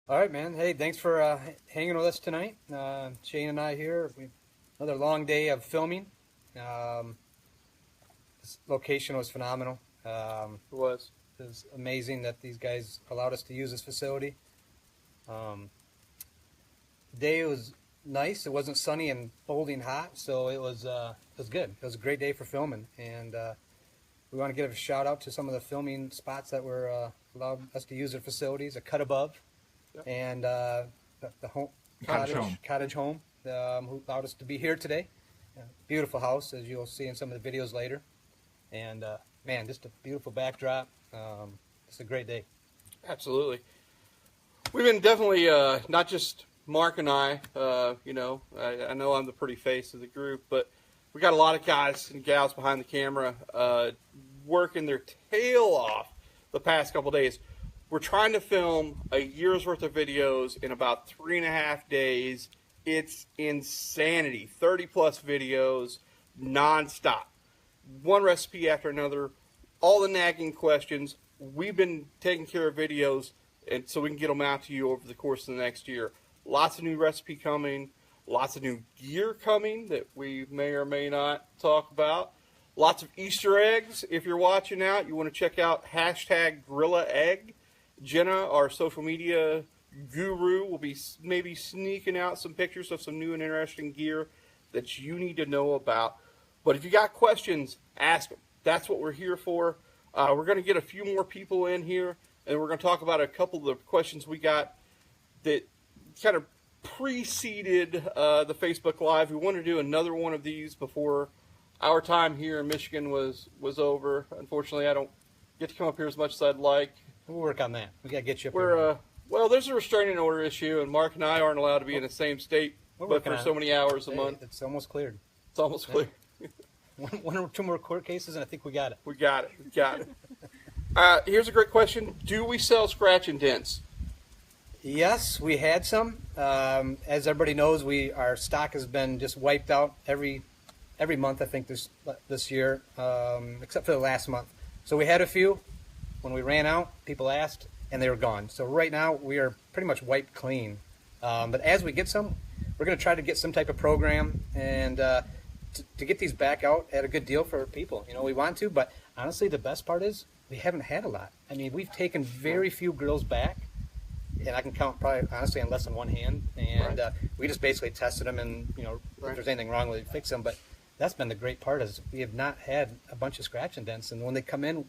All right, man. Hey, thanks for hanging with us tonight. Shane and I here. Another long day of filming. This location was phenomenal. It was. It was amazing that these guys allowed us to use this facility. The day was nice. It wasn't sunny and folding hot, so it was good. It was a great day for filming, and we want to give a shout out to some of the filming spots that were allowed us to use their facilities. A Cut Above. Yep. And the home, cottage home who allowed us to be here today. Beautiful house, as you'll see in some of the videos later. And man, just a beautiful backdrop. It's a great day. Absolutely. We've been definitely, not just Mark and I, I know I'm the pretty face of the group, but we got a lot of guys and gals behind the camera working their tail off the past couple days. We're trying to film a year's worth of videos in about 3.5 days. It's insanity. 30 plus videos, nonstop. One recipe after another, all the nagging questions. We've been taking care of videos, and so we can get them out to you over the course of the next year. Lots of new recipe coming, lots of new gear coming that we may or may not talk about. Lots of Easter eggs. If you're watching out, you want to check out hashtag Grilla Egg. Jenna, our social media guru, will be maybe sneaking out some pictures of some new and interesting gear that you need to know about. But if you got questions, ask them. That's what we're here for. We're going to get a few more people in here, and we're going to talk about a couple of the questions we got that kind of preceded the Facebook Live. We wanted to do another one of these before our time here in Michigan was over. Unfortunately, I don't get to come up here as much as I'd like. We'll work on that. We got to get you up here. Well, there's a restraining order issue, and Mark and I aren't allowed to be in the same state, but for so many hours a month. It's almost cleared. It's almost clear. One or two more court cases, and I think we got it. We got it. Here's a great question. Do we sell scratch and dents? Yes, we had some. As everybody knows, our stock has been just wiped out every month, I think, this year, except for the last month. So we had a few. When we ran out, people asked, and they were gone. So right now, we are pretty much wiped clean. But as we get some, we're going to try to get some type of program and to get these back out at a good deal for people. We want to, but honestly, the best part is we haven't had a lot. I mean, we've taken very few grills back, and I can count probably, honestly, on less than one hand. And we just basically tested them, and, if there's anything wrong with it, fix them. But that's been the great part is we have not had a bunch of scratch and dents. And when they come in,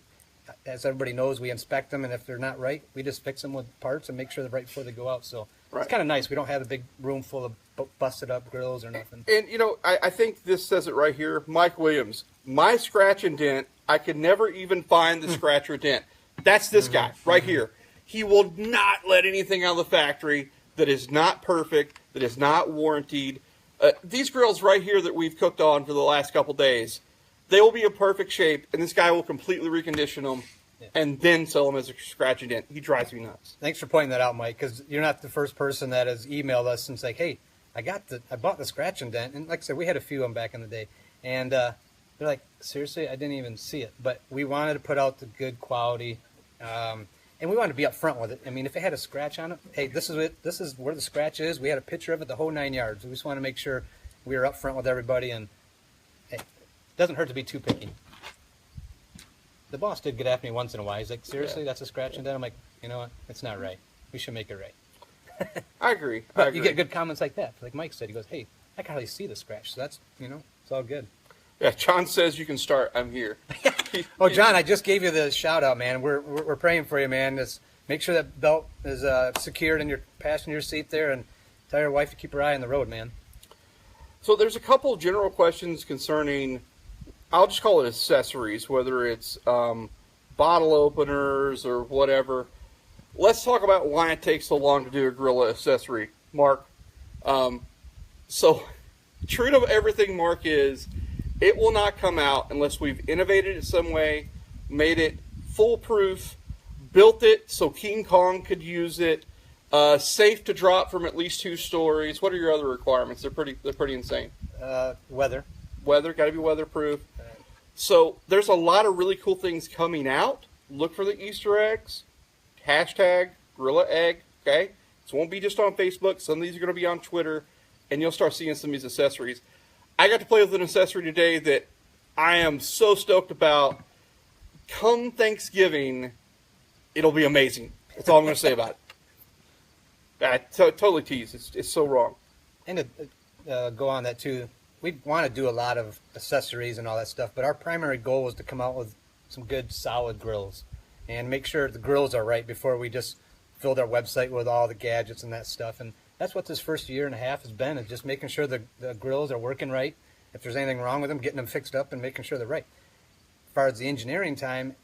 as everybody knows, we inspect them, and if they're not right, we just fix them with parts and make sure they're right before they go out. So it's kind of nice. We don't have a big room full of busted up grills or nothing. And, I think this says it right here. Mike Williams, my scratch and dent, I could never even find the scratch or dent. That's this guy right here. He will not let anything out of the factory that is not perfect, that is not warranted. These grills right here that we've cooked on for the last couple days, they will be in perfect shape, and this guy will completely recondition them and then sell them as a scratch and dent. He drives me nuts. Thanks for pointing that out, Mike, because you're not the first person that has emailed us and said, hey, I bought the scratch and dent. And like I said, we had a few of them back in the day. And they're like, seriously, I didn't even see it. But we wanted to put out the good quality, and we wanted to be upfront with it. I mean, if it had a scratch on it, hey, this is it. This is where the scratch is. We had a picture of it, the whole 9 yards. We just want to make sure we were upfront with everybody, and hey, it doesn't hurt to be too picky. The boss did get after me once in a while. He's like, seriously, that's a scratch and dent? I'm like, you know what? It's not right. We should make it right. I agree. But you get good comments like that. Like Mike said, he goes, hey, I can hardly see the scratch. So that's, it's all good. Yeah, John says you can start. I'm here. Oh, John, I just gave you the shout out, man. We're praying for you, man. Just make sure that belt is secured in your passenger seat there, and tell your wife to keep her eye on the road, man. So there's a couple general questions concerning, I'll just call it accessories, whether it's bottle openers or whatever. Let's talk about why it takes so long to do a Grilla accessory, Mark. So true to everything Mark is, it will not come out unless we've innovated it some way, made it foolproof, built it so King Kong could use it, safe to drop from at least 2 stories. What are your other requirements? They're pretty insane. Weather, got to be weatherproof. So there's a lot of really cool things coming out. Look for the Easter eggs. Hashtag Grilla Egg. Okay. So it won't be just on Facebook. Some of these are going to be on Twitter, and you'll start seeing some of these accessories. I got to play with an accessory today that I am so stoked about. Come Thanksgiving, it'll be amazing. That's all I'm going to say about it. I totally tease. It's so wrong. And to go on that too, we want to do a lot of accessories and all that stuff, but our primary goal was to come out with some good solid grills and make sure the grills are right before we just filled our website with all the gadgets and that stuff. And that's what this first year and a half has been, is just making sure the grills are working right. If there's anything wrong with them, getting them fixed up and making sure they're right. As far as the engineering time,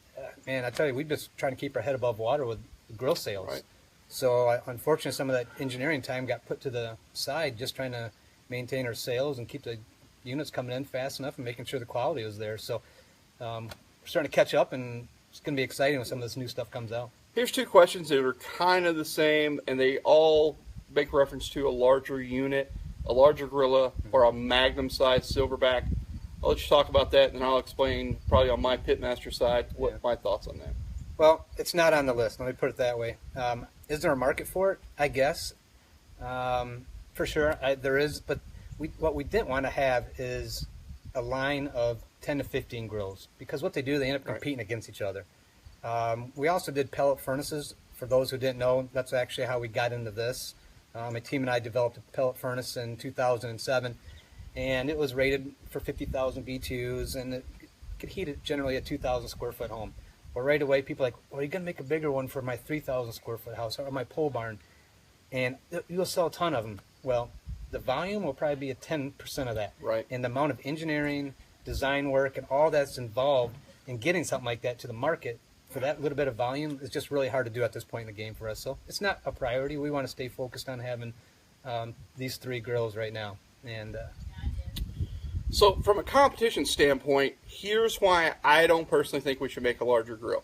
man, I tell you, we've just trying to keep our head above water with the grill sales. Right. So unfortunately, some of that engineering time got put to the side, just trying to maintain our sales and keep the units coming in fast enough and making sure the quality was there. So we're starting to catch up, and it's going to be exciting when some of this new stuff comes out. Here's two questions that are kind of the same, and they all make reference to a larger unit, a larger Grilla, or a Magnum-sized silverback. I'll let you talk about that, and then I'll explain, probably on my Pitmaster side, what my thoughts on that. Well, it's not on the list. Let me put it that way. Is there a market for it? I guess. For sure, there is. But what we didn't want to have is a line of 10 to 15 grills, because what they do, they end up competing against each other. We also did pellet furnaces. For those who didn't know, that's actually how we got into this. My team and I developed a pellet furnace in 2007, and it was rated for 50,000 BTUs, and it could heat generally a 2,000 square foot home. Well, right away, people are like, well, are you going to make a bigger one for my 3,000 square foot house or my pole barn? And you'll sell a ton of them. Well, the volume will probably be 10% of that. Right. And the amount of engineering, design work, and all that's involved in getting something like that to the market for that little bit of volume is just really hard to do at this point in the game for us. So it's not a priority. We want to stay focused on having these three grills right now. And so from a competition standpoint, here's why I don't personally think we should make a larger grill.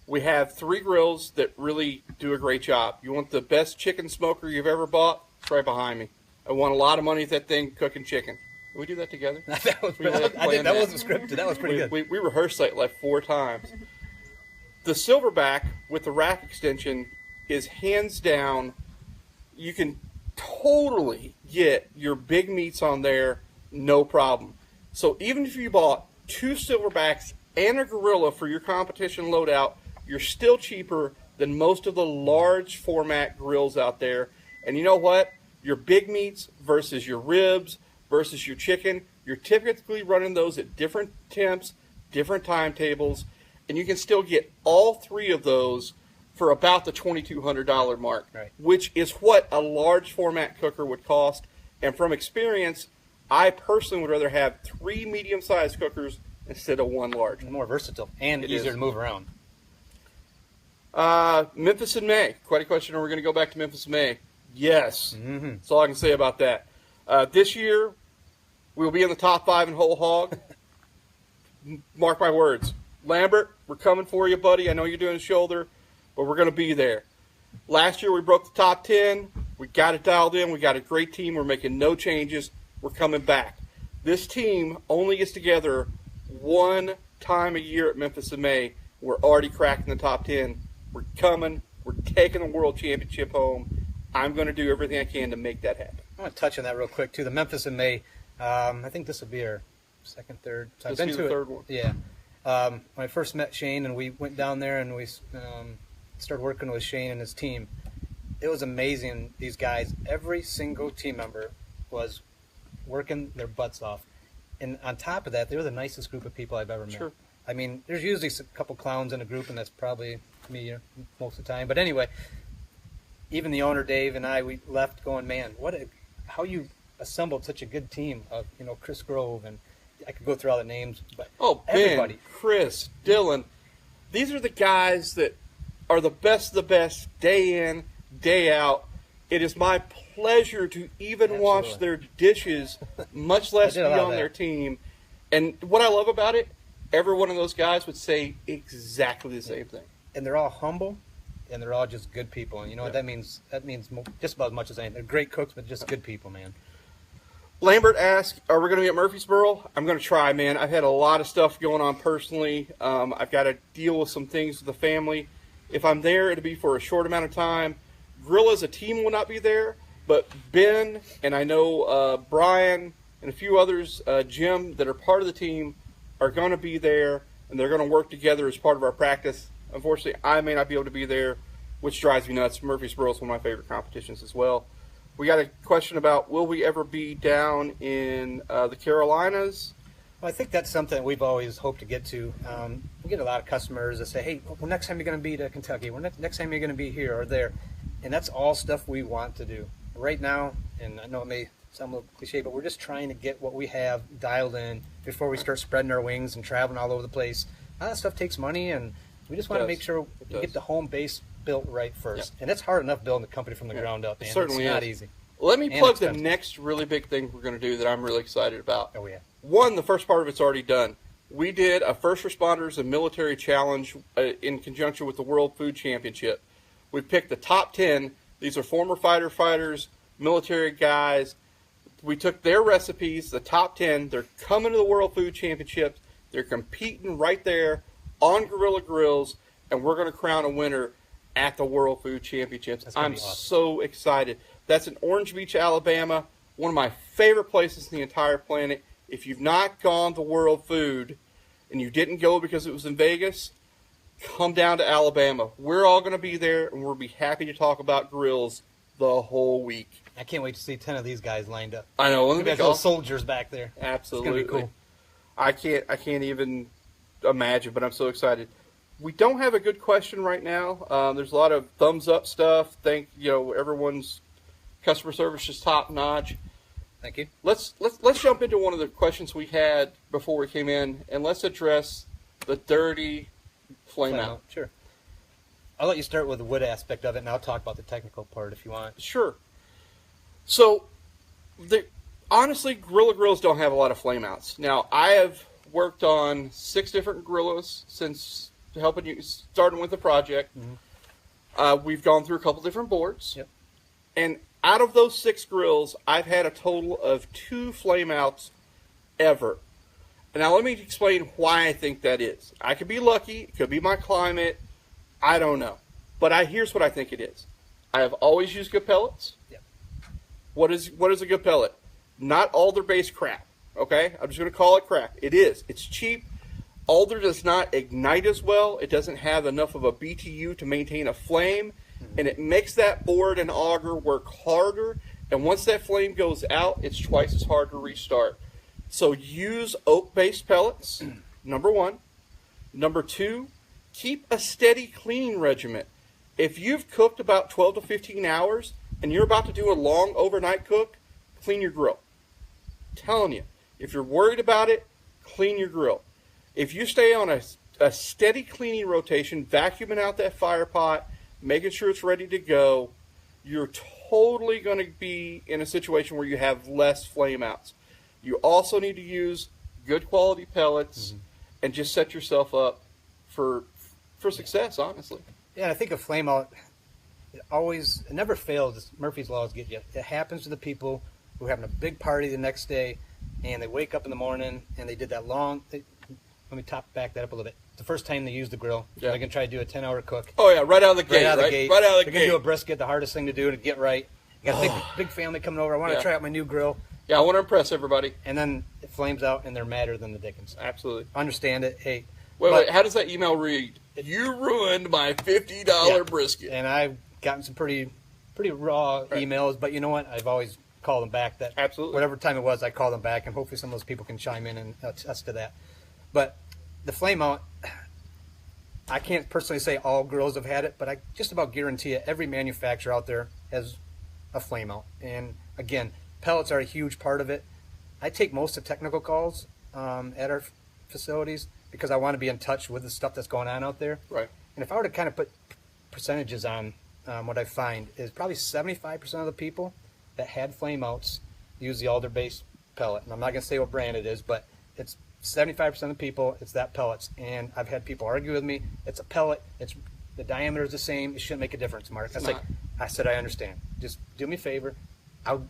We have three grills that really do a great job. You want the best chicken smoker you've ever bought? It's right behind me. I won a lot of money at that thing cooking chicken. Can we do that together? that wasn't scripted. That was pretty good. We rehearsed that like 4 times. The silverback with the rack extension is hands down, you can totally get your big meats on there, no problem. So even if you bought 2 silverbacks and a Grilla for your competition loadout, you're still cheaper than most of the large format grills out there. And you know what? Your big meats versus your ribs versus your chicken, you're typically running those at different temps, different timetables, and you can still get all 3 of those for about the $2,200 mark, right, which is what a large format cooker would cost. And from experience, I personally would rather have 3 medium-sized cookers instead of 1 large. More versatile and easier to move around. Memphis in May. Quite a question. Are we going to go back to Memphis in May? Yes. Mm-hmm. That's all I can say about that. This year, we'll be in the top 5 in whole hog. Mark my words. Lambert, we're coming for you, buddy. I know you're doing a shoulder, but we're going to be there. Last year, we broke the top 10. We got it dialed in. We got a great team. We're making no changes. We're coming back. This team only gets together 1 time a year at Memphis in May. We're already cracking the top 10. We're coming. We're taking the world championship home. I'm going to do everything I can to make that happen. I want to touch on that real quick, too. The Memphis in May, I think this will be our second, third. So This will be the third one. Yeah. When I first met Shane and we went down there and we started working with Shane and his team, it was amazing. These guys, every single team member was working their butts off. And on top of that, they were the nicest group of people I've ever met. Sure. I mean, there's usually a couple clowns in a group, and that's probably me most of the time. But anyway, even the owner, Dave, and I, we left going, man, how you assembled such a good team of, Chris Grove, and I could go through all the names, but everybody. Ben, Chris, Dylan, these are the guys that are the best of the best day in, day out. It is my pleasure to even wash their dishes, much less be on their team. And what I love about it, every one of those guys would say exactly the same thing. And they're all humble, and they're all just good people. And you know what that means? That means just about as much as anything. They're great cooks, but just good people, man. Lambert asked, are we going to be at Murfreesboro? I'm going to try, man. I've had a lot of stuff going on personally. I've got to deal with some things with the family. If I'm there, it'll be for a short amount of time. Grilla as a team will not be there, but Ben and I know Brian and a few others, Jim, that are part of the team are going to be there, and they're going to work together as part of our practice. Unfortunately, I may not be able to be there, which drives me nuts. Murfreesboro is one of my favorite competitions as well. We got a question about, will we ever be down in the Carolinas? Well, I think that's something we've always hoped to get to. We get a lot of customers that say, hey, well, next time you're going to be to Kentucky, well, next time you're going to be here or there. And that's all stuff we want to do. Right now, and I know it may sound a little cliche, but we're just trying to get what we have dialed in before we start spreading our wings and traveling all over the place. All that stuff takes money, and we just want to make sure we get the home base built right first. Yeah. And it's hard enough building a company from the ground up, man. Certainly it's not easy. Let me plug the next really big thing we're going to do that I'm really excited about. Oh, yeah. One, the first part of it's already done. We did a first responders and military challenge in conjunction with the World Food Championship. We picked the top 10. These are former fighters, military guys. We took their recipes, the top 10. They're coming to the World Food Championships. They're competing right there on Grilla Grills, and we're going to crown a winner at the World Food Championships. I'm awesome. So excited. That's in Orange Beach, Alabama, one of my favorite places on the entire planet. If you've not gone to World Food and you didn't go because it was in Vegas, come down to Alabama. We're all going to be there, and we'll be happy to talk about grills the whole week. I can't wait to see 10 of these guys lined up. I know. Look at those soldiers back there. Absolutely. It's going to be I cool. can't even imagine, but I'm so excited. We don't have a good question right now. There's a lot of thumbs up stuff. Everyone's customer service is top notch. Thank you. Let's jump into one of the questions we had before we came in, and let's address the dirty flame out. Sure. I'll let you start with the wood aspect of it, and I'll talk about the technical part if you want. Sure. So, honestly, Grilla Grills don't have a lot of flame outs. Now, I have worked on 6 different Grillas since helping you, starting with the project. Mm-hmm. We've gone through a couple different boards. Yep. And out of those 6 grills, I've had a total of 2 flame outs ever. And now let me explain why I think that is. I could be lucky. It could be my climate. I don't know. But here's what I think it is. I have always used good pellets. Yep. What is a good pellet? Not alder-based crap. Okay? I'm just going to call it crap. It is. It's cheap. Alder does not ignite as well. It doesn't have enough of a BTU to maintain a flame. And it makes that board and auger work harder. And once that flame goes out, it's twice as hard to restart. So use oak-based pellets, number 1. Number 2, keep a steady cleaning regimen. If you've cooked about 12 to 15 hours and you're about to do a long overnight cook, clean your grill. I'm telling you, if you're worried about it, clean your grill. If you stay on a steady cleaning rotation, vacuuming out that fire pot, making sure it's ready to go, you're totally going to be in a situation where you have less flame outs. You also need to use good quality pellets and just set yourself up for success, honestly. Yeah, I think a flame out, it never fails. Murphy's Laws get you. It happens to the people who are having a big party the next day, and they wake up in the morning, and they did that let me back that up a little bit. The first time they use the grill, they're going to try to do a 10-hour cook. Oh, yeah, right out of the gate. Right out of the gate. They're going to do a brisket, the hardest thing to do, to get right. You got a big family coming over. I want to try out my new grill. Yeah, I want to impress everybody. And then it flames out, and they're madder than the dickens. Absolutely. Understand it. Hey. Wait, how does that email read? You ruined my $50 brisket. And I've gotten some pretty raw emails, but you know what? I've always called them back. Absolutely. Whatever time it was, I called them back, and hopefully some of those people can chime in and attest to that. But the flame out, I can't personally say all grills have had it, but I just about guarantee it. Every manufacturer out there has a flame out. And again, pellets are a huge part of it. I take most of technical calls at our facilities because I want to be in touch with the stuff that's going on out there. Right. And if I were to kind of put percentages on what I find is probably 75% of the people that had flame outs use the alder-based pellet. And I'm not going to say what brand it is, but it's 75% of the people, it's that pellets. And I've had people argue with me, it's a pellet, the diameter is the same, it shouldn't make a difference, Mark. I said, I understand. Just do me a favor, I'll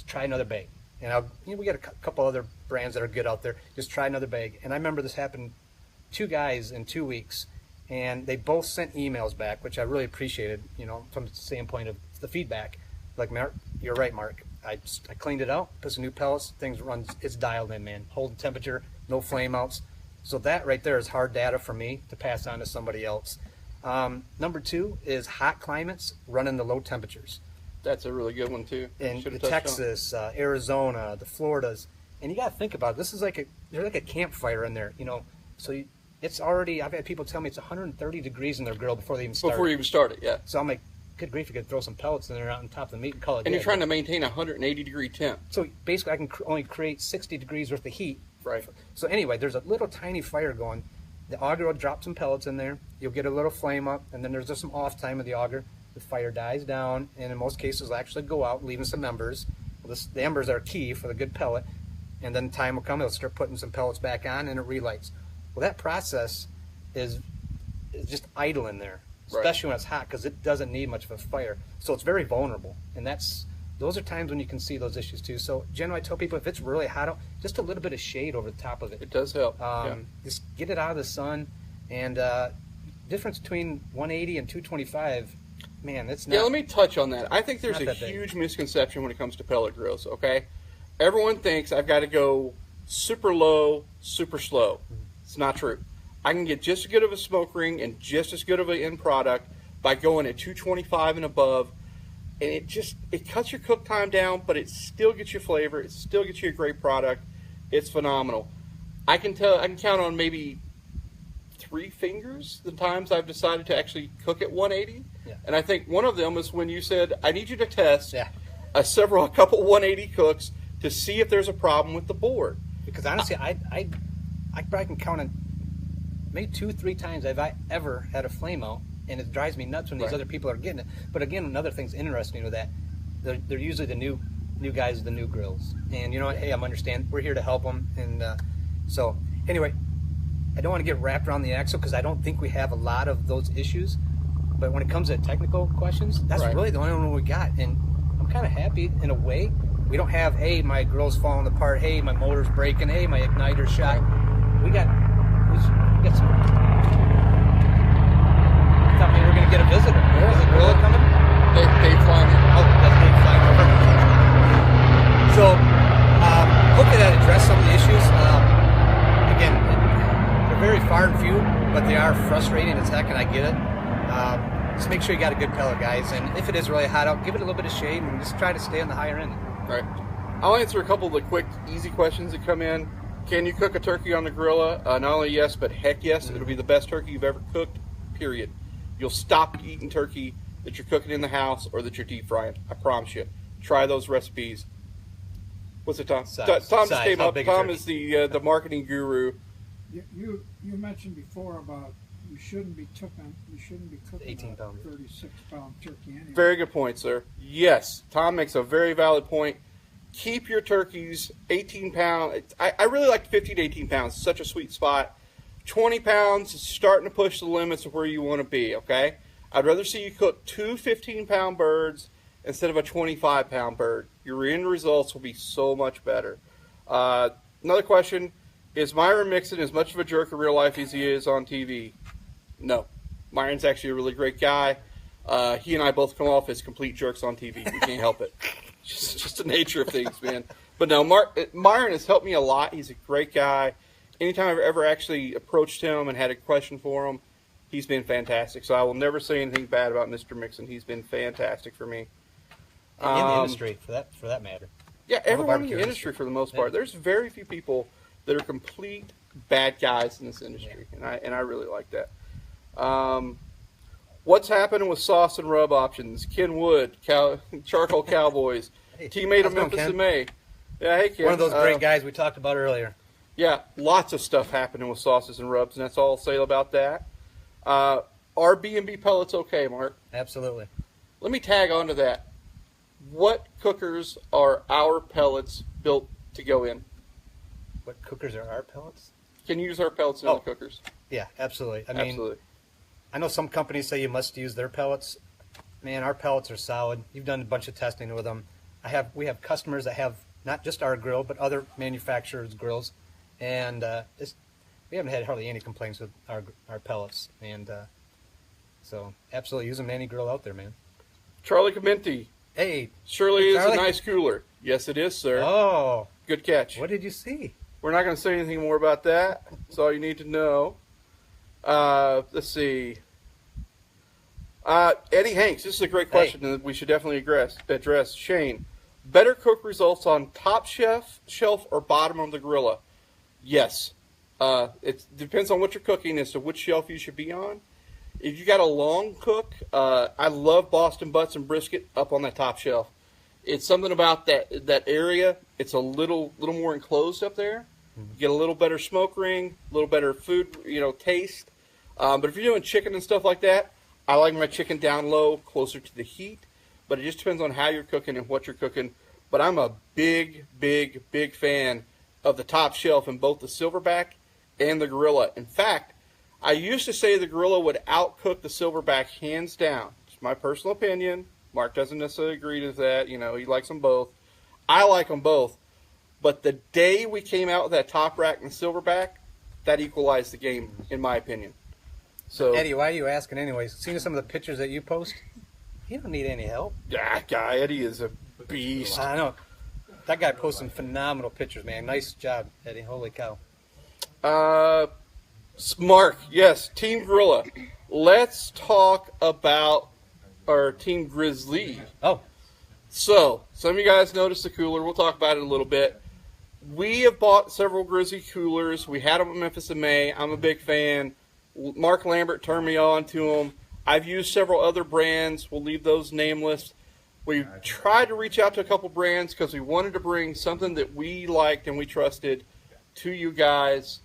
try another bag. And we got a couple other brands that are good out there. Just try another bag. And I remember this happened 2 guys in 2 weeks, and they both sent emails back, which I really appreciated, from the standpoint of the feedback. Like, Mark, you're right, Mark. I cleaned it out, put some new pellets, it's dialed in, man. Holding temperature, no flame outs. So that right there is hard data for me to pass on to somebody else. Number 2 is hot climates running the low temperatures. That's a really good one too. In Texas, Arizona, the Floridas. And you got to think about it. This is there's like a campfire in there, So it's already, I've had people tell me it's 130 degrees in their grill before they even start. Before you even start it, yeah. So I'm like, good grief, you could throw some pellets in there out on top of the meat and call it. And you're trying to maintain a 180 degree temp. So basically I can only create 60 degrees worth of heat. Right. So anyway, there's a little tiny fire going. The auger will drop some pellets in there. You'll get a little flame up, and then there's just some off time of the auger. The fire dies down, and in most cases will actually go out, leaving some embers. The embers are key for the good pellet. And then time will come, it'll start putting some pellets back on, and it relights. Well, that process is just idle in there, especially when it's hot, because it doesn't need much of a fire. So it's very vulnerable, and those are times when you can see those issues too. So generally I tell people, if it's really hot out, just a little bit of shade over the top of it. It does help. Just get it out of the sun. And difference between 180 and 225, man, it's not. Yeah, let me touch on that. I think there's a huge misconception when it comes to pellet grills, okay? Everyone thinks I've got to go super low, super slow. It's not true. I can get just as good of a smoke ring and just as good of an end product by going at 225 and above. And it cuts your cook time down, but it still gets you flavor. It still gets you a great product. It's phenomenal. I can count on maybe 3 fingers the times I've decided to actually cook at 180. Yeah. And I think one of them is when you said, I need you to test a couple 180 cooks to see if there's a problem with the board. Because honestly, I probably can count on maybe 2-3 times have I ever had a flame out, and it drives me nuts when these other people are getting it. But again, another thing's interesting with that, they're usually the new guys with the new grills. And you know what? Hey, I'm understand. We're here to help them. And so anyway, I don't want to get wrapped around the axle because I don't think we have a lot of those issues. But when it comes to technical questions, that's really the only one we got. And I'm kind of happy in a way. We don't have, hey, my grill's falling apart. Hey, my motor's breaking. Hey, my igniter's shot. We got some. I thought maybe we were going to get a visitor. Is it Grilla coming? Dave flying in. Oh, that's Dave flying over. So, hopefully that addressed some of the issues. Again, they're very far and few, but they are frustrating as heck, and I get it. Just make sure you got a good pellet, guys. And if it is really hot out, give it a little bit of shade and just try to stay on the higher end. Right. I'll answer a couple of the quick, easy questions that come in. Can you cook a turkey on the Grilla? Not only yes, but heck yes. It'll be the best turkey you've ever cooked, period. You'll stop eating turkey that you're cooking in the house or that you're deep frying. I promise you. Try those recipes. What's it, Tom? Tom just came up. Tom is the marketing guru. You mentioned before about you shouldn't be cooking 18-pound, 36-pound turkey anyway. Very good point, sir. Yes, Tom makes a very valid point. Keep your turkeys 18 pounds. I really like 15 to 18 pounds. Such a sweet spot. 20 pounds is starting to push the limits of where you want to be, okay? I'd rather see you cook 2 15-pound birds instead of a 25-pound bird. Your end results will be so much better. Another question, is Myron Mixon as much of a jerk in real life as he is on TV? No. Myron's actually a really great guy. He and I both come off as complete jerks on TV. We can't help it. It's just the nature of things, man. But no, Myron has helped me a lot. He's a great guy. Anytime I've ever actually approached him and had a question for him, he's been fantastic. So I will never say anything bad about Mr. Mixon. He's been fantastic for me. In the industry, for that matter. Yeah, everyone in the industry for the most part. There's very few people that are complete bad guys in this industry, and I really like that. What's happening with sauce and rub options? Ken Wood, Charcoal Cowboys, teammate of Memphis in May. Yeah, hey Ken. One of those great guys we talked about earlier. Yeah, lots of stuff happening with sauces and rubs, and that's all I'll say about that. Are B&B pellets okay, Mark? Absolutely. Let me tag on to that. What cookers are our pellets built to go in? What cookers are our pellets? Can you use our pellets in the cookers? Yeah, absolutely. Absolutely. I know some companies say you must use their pellets. Man, our pellets are solid. You've done a bunch of testing with them. We have customers that have not just our grill, but other manufacturers' grills. And we haven't had hardly any complaints with our pellets, and so absolutely use them in any grill out there, man. Charlie Comenti. Hey, Surely is Charlie? a nice cooler. Yes, it is, sir. Oh, Good catch. what did you see? We're not going to say anything more about that. That's all you need to know. Let's see. Eddie Hanks, this is a great question that we should definitely address. Shane, better cook results on top shelf or bottom of the Grilla? Yes. It depends on what you're cooking as to which shelf you should be on. If you got a long cook, I love Boston butts and brisket up on that top shelf. It's something about that area. It's a little more enclosed up there. You get a little better smoke ring, a little better food, taste. But if you're doing chicken and stuff like that, I like my chicken down low, closer to the heat. But it just depends on how you're cooking and what you're cooking. But I'm a big, big, big fan of the top shelf in both the Silverback and the Grilla. In fact, I used to say the Grilla would outcook the Silverback hands down. It's my personal opinion. Mark doesn't necessarily agree with that. He likes them both. I like them both. But the day we came out with that top rack and Silverback, that equalized the game, in my opinion. So, Eddie, why are you asking anyways? Seeing some of the pictures that you post, you don't need any help. that guy, Eddie, is a beast. I know. That guy posts some phenomenal pictures, man. Nice job, Eddie. Holy cow. Mark, yes, Team Grilla. Let's talk about our Team Grizzly. Oh, So, some of you guys noticed the cooler. We'll talk about it a little bit. We have bought several Grizzly coolers. We had them in Memphis in May. I'm a big fan. Mark Lambert turned me on to them. I've used several other brands. We'll leave those nameless. We tried to reach out to a couple brands because we wanted to bring something that we liked and we trusted to you guys,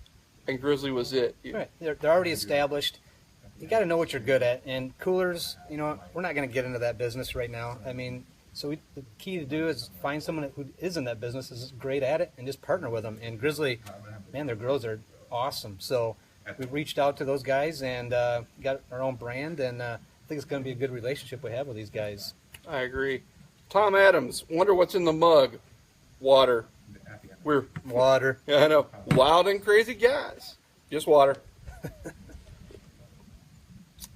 and Grizzly was it. right. They're already established. You got to know what you're good at. And coolers, we're not going to get into that business right now. I mean, so the key to do is find someone who is in that business, is great at it, and just partner with them. And Grizzly, man, their grills are awesome. So we reached out to those guys and got our own brand, and I think it's going to be a good relationship we have with these guys. I agree. Tom Adams, wonder what's in the mug. Water. We're, Water. I know, wild and crazy guys. Just water.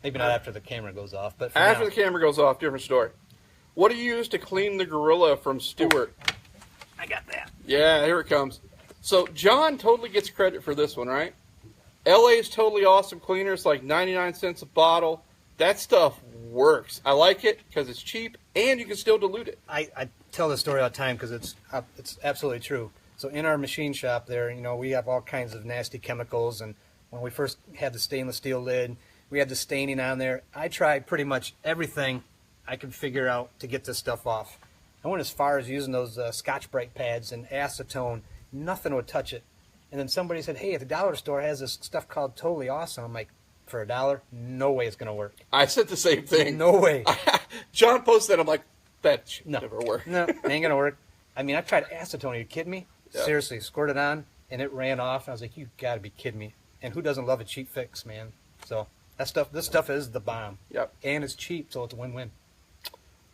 Maybe not after the camera goes off, but for After now. the camera goes off, different story. What do you use to clean the Gorilla from Stewart? I got that. Yeah, here it comes. So John totally gets credit for this one, right? LA's totally awesome cleaner. It's like 99 cents a bottle. That stuff works. I like it because it's cheap and you can still dilute it. I tell this story all the time because it's absolutely true. So in our machine shop there, we have all kinds of nasty chemicals, and when we first had the stainless steel lid, we had the staining on there. I tried pretty much everything I could figure out to get this stuff off. I went as far as using those Scotch-Brite pads and acetone. Nothing would touch it. And then somebody said, hey, at the dollar store has this stuff called Totally Awesome. I'm like, for $1? No way it's going to work. I said the same thing. No way. John posted that. I'm like, that should No. never work. No, it ain't gonna work. I mean, I tried acetone. Are you kidding me? Yeah. Seriously, squirted on, and it ran off. I was like, you gotta be kidding me. And who doesn't love a cheap fix, man? So this stuff is the bomb. Yep. And it's cheap, so it's a win-win.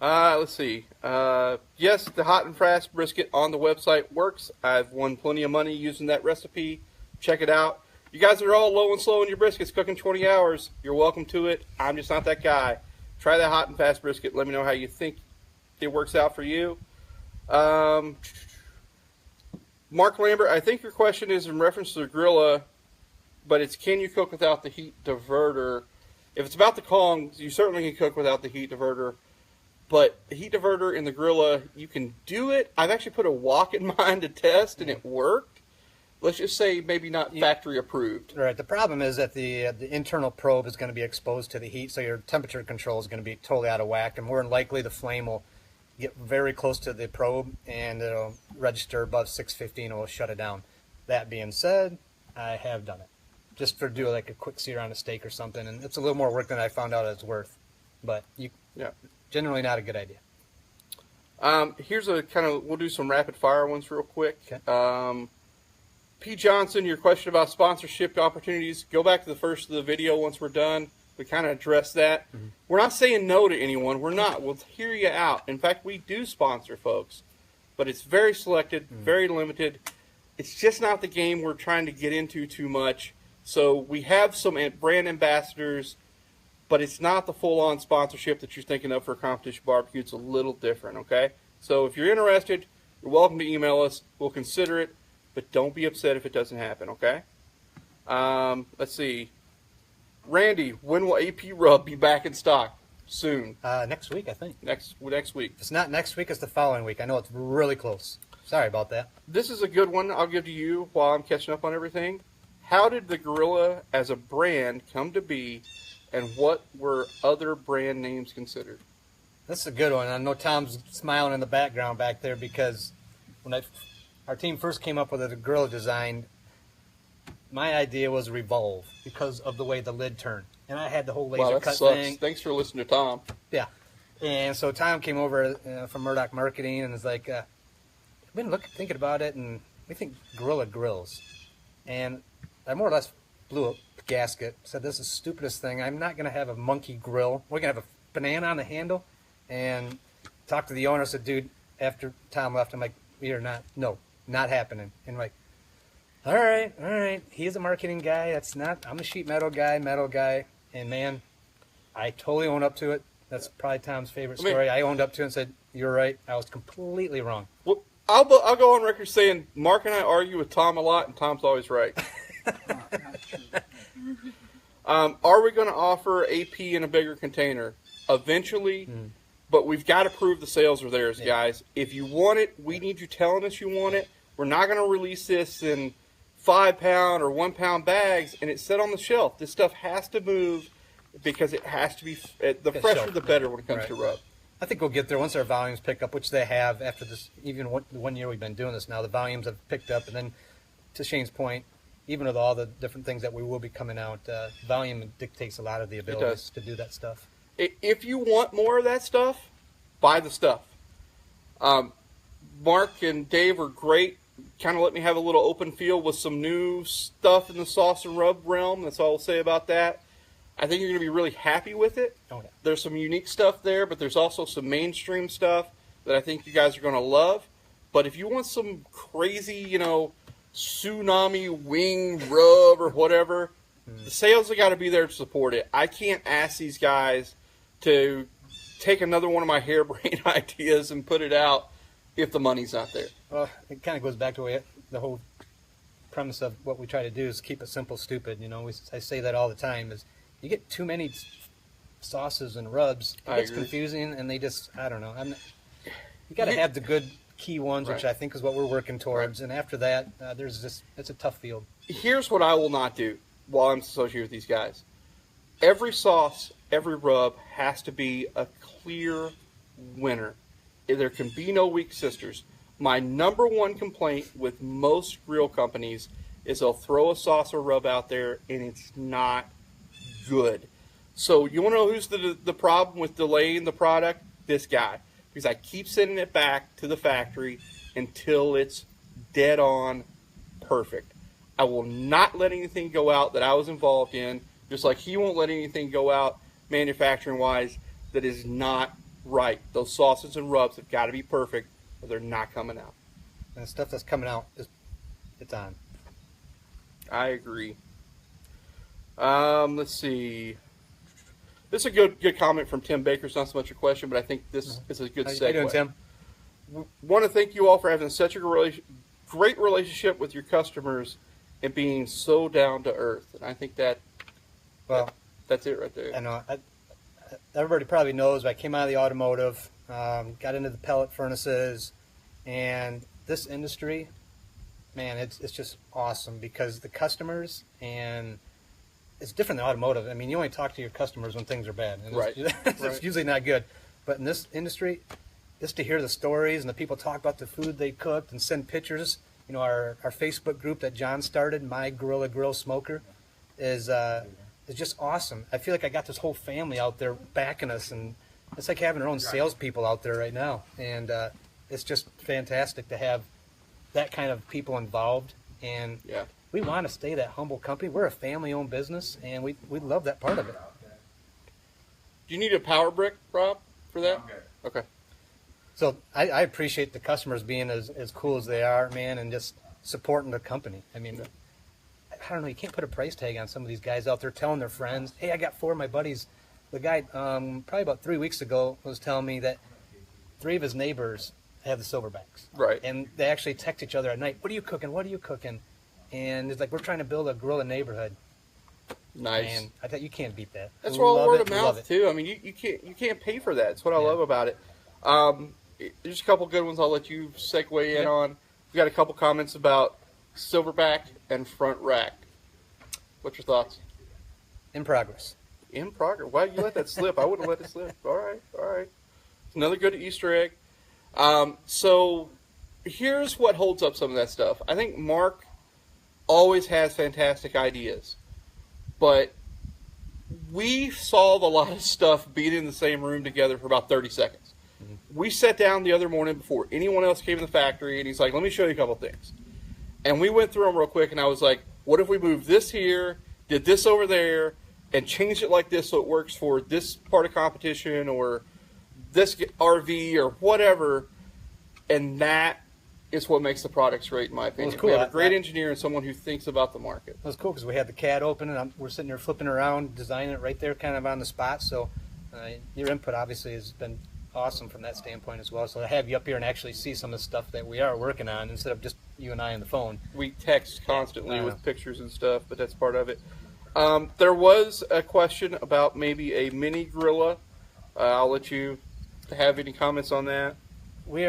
Let's see. Yes, the hot and fast brisket on the website works. I've won plenty of money using that recipe. Check it out. You guys are all low and slow in your briskets, cooking 20 hours. You're welcome to it. I'm just not that guy. Try that hot and fast brisket. Let me know how you think it works out for you. Mark Lambert, I think your question is in reference to the Grilla, but it's can you cook without the heat diverter? If it's about the Kongs, you certainly can cook without the heat diverter. But the heat diverter in the Grilla, you can do it. I've actually put a wok in mine to test, and it worked. Let's just say maybe not factory approved. Right. The problem is that the internal probe is going to be exposed to the heat, so your temperature control is going to be totally out of whack, and more than likely the flame will get very close to the probe, and it'll register above 650, and it will shut it down. That being said, I have done it, just for do like a quick sear on a steak or something, and it's a little more work than I found out it's worth. But generally not a good idea. Here's a kind of, we'll do some rapid fire ones real quick. Okay. P. Johnson, your question about sponsorship opportunities, go back to the first of the video once we're done. We kind of addressed that. Mm-hmm. We're not saying no to anyone. We're not. We'll hear you out. In fact, we do sponsor folks, but it's very selected, very limited. It's just not the game we're trying to get into too much. So we have some brand ambassadors, but it's not the full-on sponsorship that you're thinking of for a competition barbecue. It's a little different, okay? So if you're interested, you're welcome to email us. We'll consider it, but don't be upset if it doesn't happen, okay? Let's see. Randy, when will AP Rub be back in stock? Soon. Next week, I think. Next week. If it's not next week, it's the following week. I know it's really close. Sorry about that. This is a good one I'll give to you while I'm catching up on everything. How did the Grilla as a brand come to be, and what were other brand names considered? This is a good one. I know Tom's smiling in the background back there because when our team first came up with the Grilla design, my idea was revolve because of the way the lid turned. And I had the whole laser cut thing. Thanks for listening to Tom. Yeah. And so Tom came over from Murdoch Marketing and was like, I've been thinking about it, and we think Grilla Grills. And I more or less blew a gasket, said this is the stupidest thing. I'm not going to have a monkey grill. We're going to have a banana on the handle. And talked to the owner, said, dude, after Tom left, I'm like, not happening. And I'm like, all right. He's a marketing guy. I'm a sheet metal guy. And man, I totally own up to it. That's probably Tom's favorite story. I owned up to it and said, you're right. I was completely wrong. Well, I'll go on record saying Mark and I argue with Tom a lot, and Tom's always right. Are we going to offer AP in a bigger container? Eventually, but we've got to prove the sales are theirs, guys. If you want it, we need you telling us you want it. We're not going to release this in 5-pound or 1-pound bags and it's set on the shelf. This stuff has to move because it has to be, the fresher the better when it comes to rub. I think we'll get there once our volumes pick up, which they have after this, even one year we've been doing this now, the volumes have picked up. And then to Shane's point, even with all the different things that we will be coming out, volume dictates a lot of the ability to do that stuff. If you want more of that stuff, buy the stuff. Mark and Dave are great. Kind of let me have a little open field with some new stuff in the sauce and rub realm. That's all I'll say about that. I think you're going to be really happy with it. Oh, yeah. There's some unique stuff there, but there's also some mainstream stuff that I think you guys are going to love. But if you want some crazy, tsunami wing rub or whatever, the sales have got to be there to support it. I can't ask these guys to take another one of my harebrained ideas and put it out if the money's not there. Well, it kind of goes back to the whole premise of what we try to do is keep it simple, stupid. I say that all the time is you get too many sauces and rubs, it gets confusing, and they just, I don't know. You got to have the good key ones, which I think is what we're working towards. And after that, it's a tough field. Here's what I will not do while I'm associated with these guys. Every sauce, every rub has to be a clear winner. There can be no weak sisters. My number one complaint with most grill companies is they'll throw a sauce or rub out there and it's not good. So you want to know who's the problem with delaying the product? This guy. Because I keep sending it back to the factory until it's dead on perfect. I will not let anything go out that I was involved in, just like he won't let anything go out manufacturing-wise that is not right. Those sauces and rubs have got to be perfect or they're not coming out. And the stuff that's coming out, it's on. I agree. Let's see. This is a good comment from Tim Baker. It's not so much a question, but I think this is a good segue. How you doing, Tim? Want to thank you all for having such a great relationship with your customers and being so down to earth. And I think that's it right there. I know. Everybody probably knows I came out of the automotive, got into the pellet furnaces, and this industry, man, it's just awesome because the customers, and it's different than automotive. I mean, you only talk to your customers when things are bad. And it's usually not good. But in this industry, just to hear the stories and the people talk about the food they cooked and send pictures, our Facebook group that John started, My Grilla Grill Smoker, is just awesome. I feel like I got this whole family out there backing us, and it's like having our own salespeople out there right now. And it's just fantastic to have that kind of people involved. And we want to stay that humble company. We're a family-owned business, and we love that part of it. Do you need a power brick, Rob, for that? Okay. So I appreciate the customers being as cool as they are, man, and just supporting the company. I mean, I don't know, you can't put a price tag on some of these guys out there telling their friends, hey, I got 4 of my buddies. The guy, probably about 3 weeks ago, was telling me that 3 of his neighbors have the silverbacks. Right. And they actually text each other at night, what are you cooking? What are you cooking? And it's like, we're trying to build a grill in the neighborhood. Nice. And I thought you can't beat that. That's all word of Love mouth it. too. I mean, you can't pay for that. That's what I Yeah. love about it. There's a couple good ones I'll let you segue in Yeah. on. We got a couple comments about silverback and front rack. What's your thoughts? In progress. In progress. Why did you let that slip? I wouldn't let it slip. All right. Another good Easter egg. So here's what holds up some of that stuff. I think Mark always has fantastic ideas, but we solved a lot of stuff being in the same room together for about 30 seconds. Mm-hmm. We sat down the other morning before anyone else came in the factory, and he's like, let me show you a couple things. And we went through them real quick, and I was like, what if we moved this here, did this over there, and changed it like this so it works for this part of competition or this RV or whatever, and that is what makes the products great, in my opinion. Cool. We have a great engineer and someone who thinks about the market. It was cool because we had the CAD open, and we're sitting there flipping around, designing it right there kind of on the spot. So your input obviously has been awesome from that standpoint as well. So to have you up here and actually see some of the stuff that we are working on instead of just you and I on the phone. We text constantly with pictures and stuff, but that's part of it. There was a question about maybe a mini Grilla. I'll let you have any comments on that. We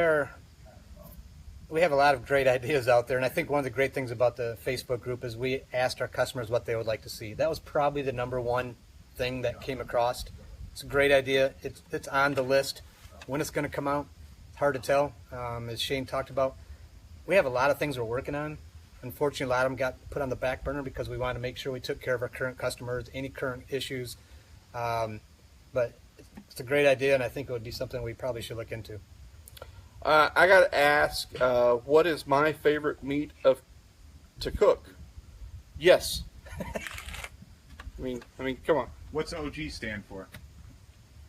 have a lot of great ideas out there, and I think one of the great things about the Facebook group is we asked our customers what they would like to see. That was probably the number one thing that came across. It's a great idea. It's on the list. When it's going to come out, it's hard to tell. As Shane talked about, we have a lot of things we're working on. Unfortunately, a lot of them got put on the back burner because we wanted to make sure we took care of our current customers, any current issues. But it's a great idea, and I think it would be something we probably should look into. I got to ask, what is my favorite meat to cook? Yes. I mean, come on. What's OG stand for?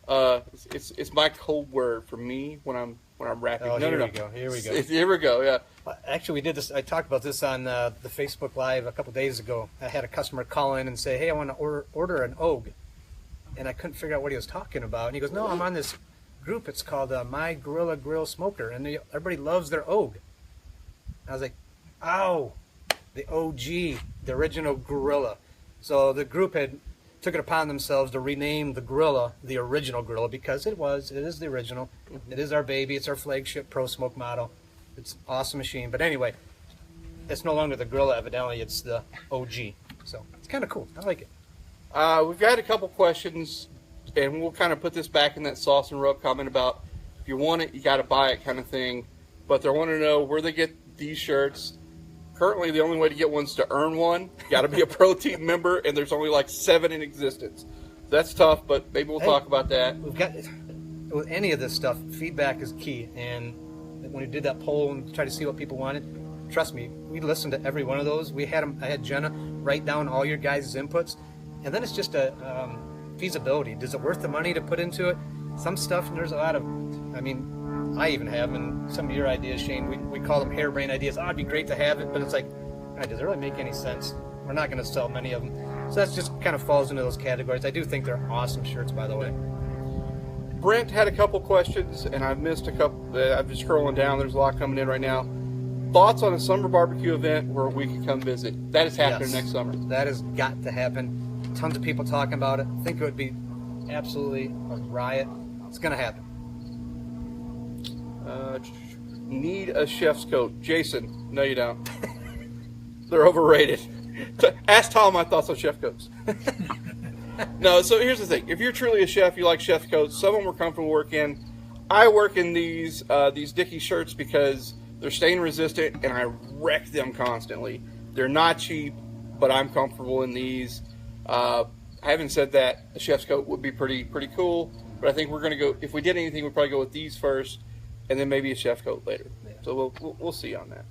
It's my code word for me when I'm rapping. Oh, no. Here we go. Yeah. Actually, we did this. I talked about this on the Facebook Live a couple days ago. I had a customer call in and say, "Hey, I want to order an OG," and I couldn't figure out what he was talking about. And he goes, "No, I'm on this group. It's called My Grilla Grill Smoker, and everybody loves their OG." I was like, "Oh, the OG, the original Grilla." So the group took it upon themselves to rename the Grilla the original Grilla because it is the original. Mm-hmm. It is our baby. It's our flagship Pro Smoke model. It's an awesome machine. But anyway, it's no longer the Grilla, evidently. It's the OG. So it's kind of cool. I like it. We've got a couple questions, and we'll kind of put this back in that sauce and rub comment about if you want it, you got to buy it kind of thing. But they want to know where they get these shirts. Currently, the only way to get one is to earn one. You got to be a Pro Team member, and there's only like 7 in existence. That's tough, but maybe we'll talk about that. We've got, with any of this stuff, feedback is key. And when we did that poll and tried to see what people wanted, trust me, we listened to every one of those. I had Jenna write down all your guys' inputs, and then it's just a feasibility. Is it worth the money to put into it? Some stuff, and there's a lot of, I even have, and some of your ideas, Shane, we call them harebrained ideas. Oh, it'd be great to have it, but it's like, does it really make any sense? We're not going to sell many of them. So that's just kind of falls into those categories. I do think they're awesome shirts, by the way. Brent had a couple questions, and I've missed a couple. I'm just scrolling down. There's a lot coming in right now. Thoughts on a summer barbecue event where we could come visit? That is happening next summer. That has got to happen. Tons of people talking about it. I think it would be absolutely a riot. It's going to happen. Need a chef's coat. Jason, no you don't. They're overrated. Ask Tom my thoughts on chef coats. No, so here's the thing. If you're truly a chef, you like chef coats, some of them we're comfortable working. I work in these Dickies shirts because they're stain resistant and I wreck them constantly. They're not cheap, but I'm comfortable in these. Having said that, a chef's coat would be pretty cool, but I think we're going to go, if we did anything, we'd probably go with these first and then maybe a chef coat later. So we'll see on that.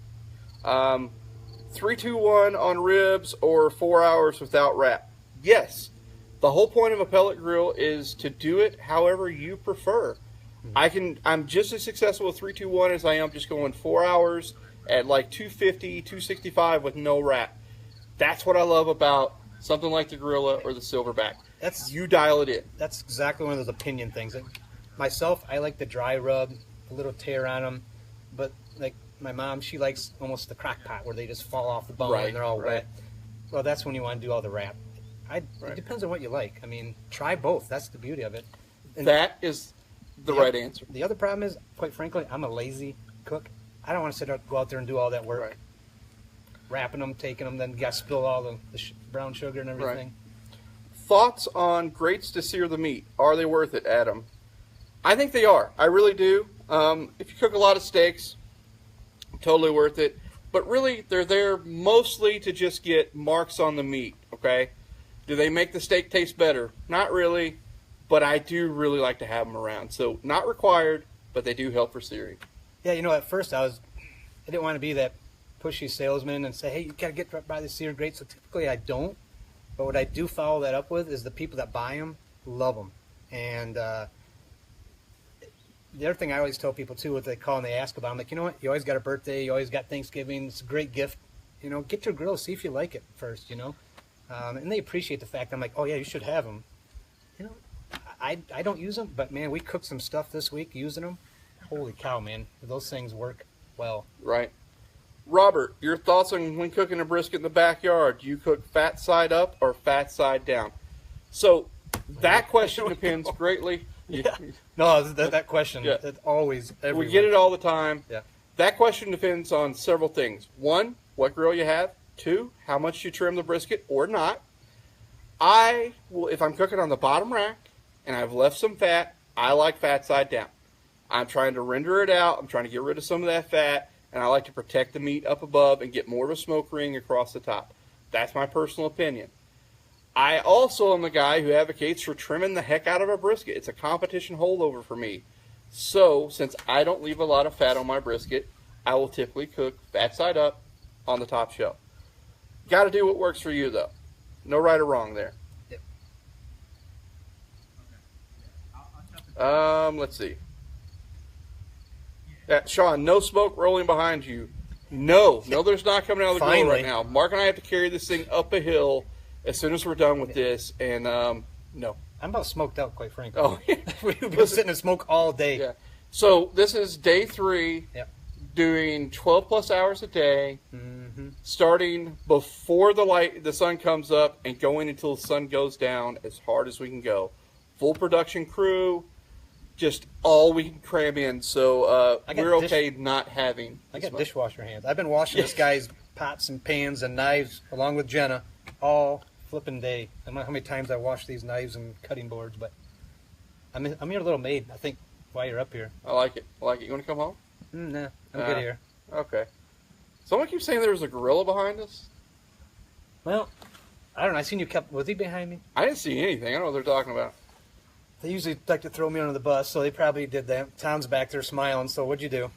3-2-1 on ribs or 4 hours without wrap. Yes. The whole point of a pellet grill is to do it however you prefer. I'm just as successful with 3-2-1 as I am just going 4 hours at like 250, 265 with no wrap. That's what I love about something like the Grilla or the Silverback. You dial it in. That's exactly one of those opinion things. Myself, I like the dry rub, a little tear on them, but like my mom, she likes almost the crock pot where they just fall off the bone and they're all wet. Well, that's when you want to do all the wrap. It depends on what you like. I mean, try both. That's the beauty of it. And that is the right answer. The other problem is, quite frankly, I'm a lazy cook. I don't want to go out there and do all that work. Wrapping them, taking them, then you got to spill all the brown sugar and everything. Thoughts on grates to sear the meat? Are they worth it, Adam? I think they are. I really do. If you cook a lot of steaks, totally worth it. But really, they're there mostly to just get marks on the meat, okay? Do they make the steak taste better? Not really, but I do really like to have them around. So, not required, but they do help for searing. Yeah, you know, at first I didn't want to be that pushy salesman and say, hey, you got to get by the seared grate. So typically I don't. But what I do follow that up with is the people that buy them love them. And the other thing I always tell people too, what they call and they ask about, I'm like, you know what? You always got a birthday. You always got Thanksgiving. It's a great gift. You know, get your grill. See if you like it first, you know. And they appreciate the fact I'm like, oh, yeah, you should have them. You know, I don't use them. But, man, we cooked some stuff this week using them. Holy cow, man. Those things work well. Right. Robert, your thoughts on when cooking a brisket in the backyard? Do you cook fat side up or fat side down? So that question depends greatly. Yeah. No, that question, it's always everywhere. We get it all the time. Yeah. That question depends on several things. One, what grill you have. Two, how much you trim the brisket or not. I will, if I'm cooking on the bottom rack and I've left some fat, I like fat side down. I'm trying to render it out. I'm trying to get rid of some of that fat. And I like to protect the meat up above and get more of a smoke ring across the top. That's my personal opinion. I also am the guy who advocates for trimming the heck out of a brisket. It's a competition holdover for me. So, since I don't leave a lot of fat on my brisket, I will typically cook fat side up on the top shelf. Got to do what works for you, though. No right or wrong there. Yep. Let's see. Sean, no smoke rolling behind you. No, there's not coming out of the grill right now. Mark and I have to carry this thing up a hill as soon as we're done with this, and no. I'm about smoked out, quite frankly. Oh, We've been sitting and smoke all day. Yeah. So this is day 3, doing 12 plus hours a day, starting before the sun comes up and going until the sun goes down as hard as we can go. Full production crew. Just all we can cram in, so we're okay not having. I got dishwasher hands. I've been washing this guy's pots and pans and knives along with Jenna all flipping day. I don't know how many times I wash these knives and cutting boards, but I'm your little maid, I think, while you're up here. I like it. You want to come home? Nah, I'm good here. Okay. Someone keeps saying there was a gorilla behind us. Well, I don't know. I seen you was he behind me? I didn't see anything. I don't know what they're talking about. They usually like to throw me under the bus, so they probably did that. Tom's back there smiling, so what'd you do?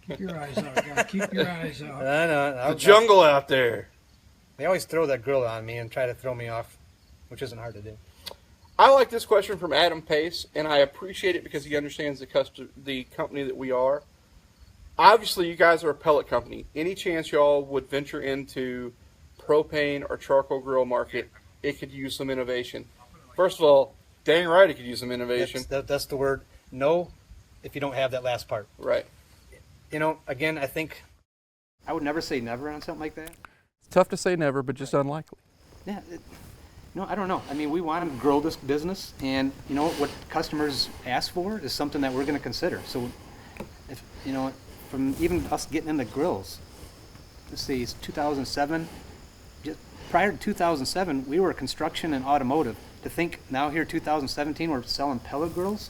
Keep your eyes out, guys. Keep your eyes out. I know. The jungle out there. They always throw that grill on me and try to throw me off, which isn't hard to do. I like this question from Adam Pace, and I appreciate it because he understands the company that we are. Obviously, you guys are a pellet company. Any chance y'all would venture into propane or charcoal grill market, it could use some innovation. First of all, dang right it could use some innovation. That's the word. No, if you don't have that last part. Right. You know, again, I think I would never say never on something like that. It's tough to say never, but just unlikely. Yeah. No, I don't know. I mean, we want to grow this business, and you know what customers ask for is something that we're going to consider. So, if you know, from even us getting into grills, let's see, it's 2007. Just prior to 2007, we were construction and automotive. To think now here, 2017, we're selling pellet grills.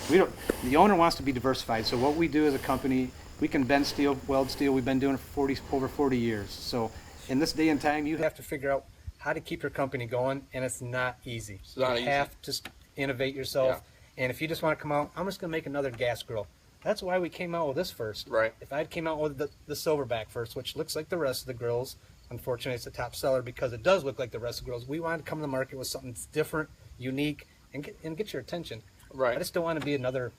We don't. The owner wants to be diversified. So what we do as a company, we can bend steel, weld steel. We've been doing it for over 40 years. So in this day and time, you have to figure out how to keep your company going, and it's not easy. It's not easy. You have to innovate yourself. Yeah. And if you just want to come out, I'm just going to make another gas grill. That's why we came out with this first. Right. If I came out with the Silverback first, which looks like the rest of the grills, unfortunately, it's a top seller because it does look like the rest of the grills. We wanted to come to the market with something that's different, unique, and get your attention. Right. I just don't want to be another